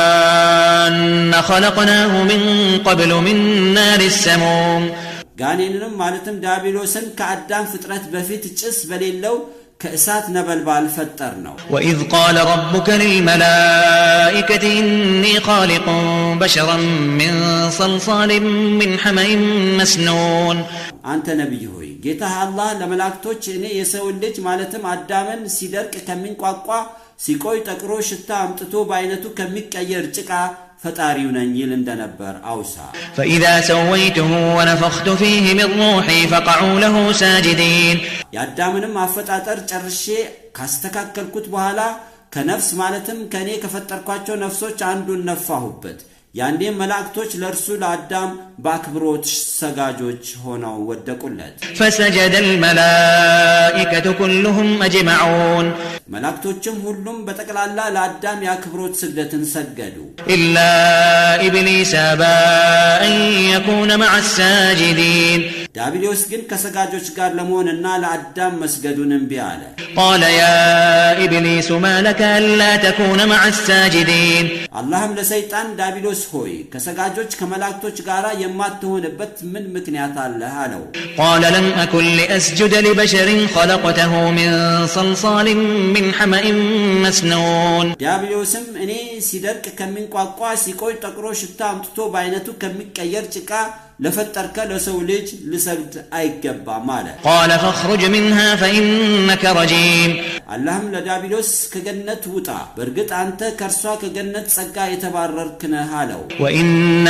والجان خلقناه من قبل من نار السموم ጋኔንንም ማለትም ዲያብሎስን ከአዳም ፍጥረት በፊት ጭስ በሌለው ከእሳት ነበልባል ፈጠር ነው وإذ قال ربك للملائكة إني خالق بشرا من صلصال من حمأ مسنون አንተ ነብይ ሆይ ጌታ አላህ ለመላእክቶች እኔ የሰው ልጅ ማለትም አዳምን ሲደርቅ ከሚንቋቋ ሲቆይ ጠቅሮ ሽታ አምጥቶ በአይነቱ ከሚቀየር ጭቃ ፈጣሪው ነኝ ይል እንደነበር አውሳ فإذا سويته ونفخت فيه من روحي فقعوا له ساجدين ያዳምንም አፈጣጠር ጨርሼ ካስተካከልኩት በኋላ ከነፍስ ማለትም ከኔ ከፈጠርኳቸው ነፍሶች አንዱን ነፋሁበት ያንዴ መላእክቶች ለርሱ ለአዳም በአክብሮት ሰጋጆች ሆነው ወደቁለት فسجد الملائكة كلهم أجمعون መላእክቶችም ሁሉም በተቀላላ ለአዳም ያክብሮት ስግደትን ሰገዱ إلا إبليس أبى أن يكون مع الساجدين ዲያብሎስ ግን ከሰጋጆች ጋር ለመሆንና ለአዳም መስገዱን እምቢ አለ قال يا إبليس ما لك ألا تكون مع الساجدين አላህም ለሰይጣን ዲያብሎስ ሆይ ከሰጋጆች ከመላእክቶች ጋር የማትሆንበት ምን ምክንያት አለ አለው قال لم أكن لأسجد لبشر خلقته من صلصال من حمأ مسنون ዲያብሎስም እኔ ሲደርቅ ከሚንቋቋ ሲቆይ ጠቅሮ ሽታ አምጥቶ በአይነቱ ከሚቀየር ጭቃ ለፈጠርከ ለሰው ልጅ ልሰግድ አይገባም አለ قال فاخرج منها فإنك رجيم አላህም ለዲያብሎስ ከገነት ውጣ በርግጥ አንተ ከርሷ ከገነት ጸጋ የተባረርክ ነህ አለው وإن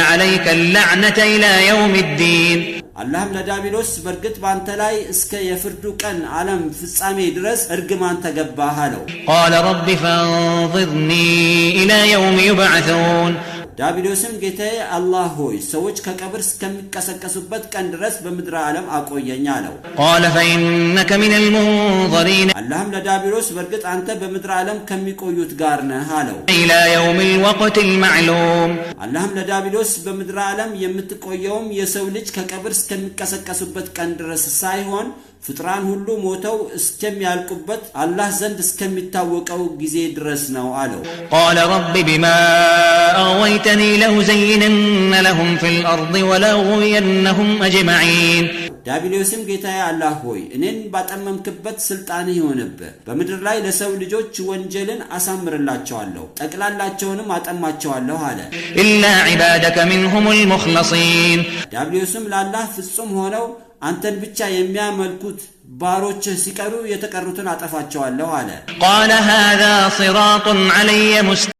عليك اللعنة إلى يوم الدين አላህም ለዲያብሎስ በርግጥ ባንተ ላይ እስከ የፍርዱ ቀን ዓለም ፍጻሜ ድረስ እርግማን ተገባህ አለው قال رب فانظرني إلى يوم يبعثون ዲያብሎስም ጌታዬ አላህ ሆይ ሰዎች ከቀብር እስከሚቀሰቀሱበት ቀን ድረስ በምድር ዓለም አቆየኝ አለው قال فإنك من المنظرين አላህም ለዲያብሎስ በርግጥ አንተ በምድር ዓለም ከሚቆዩት ጋር ነህ አለው إلى يوم الوقت المعلوم አላህም ለዲያብሎስ በምድር ዓለም የምትቆየውም የሰው ልጅ ከቀብር እስከሚቀሰቀሱበት ቀን ድረስ ሳይሆን ፍጥራን ሁሉ ሞተው እስከሚያልቁበት አላህ ዘንድ እስከሚታወቀው ጊዜ ድረስ ነው አለው قال رب بما أغويتني لأزينن لهم في الأرض ولأغوينهم أجمعين ዲያብሎስም ጌታዬ አላህ ሆይ እኔን ባጠመምክበት ስልጣን ይሆንብህ በምድር ላይ ለሰው ልጆች ወንጀልን አሳምርላቸዋለሁ ጠቅላላቸውንም አጠማቸዋለሁ አለ إلا عبادك منهم المخلصين ዲያብሎስም ለአላህ ፍጹም ሆነው አንተን ብቻ የሚያመልኩት ባሮች ሲቀሩ የተቀሩትን አጠፋቸዋለሁ አለ قال هذا صراط علي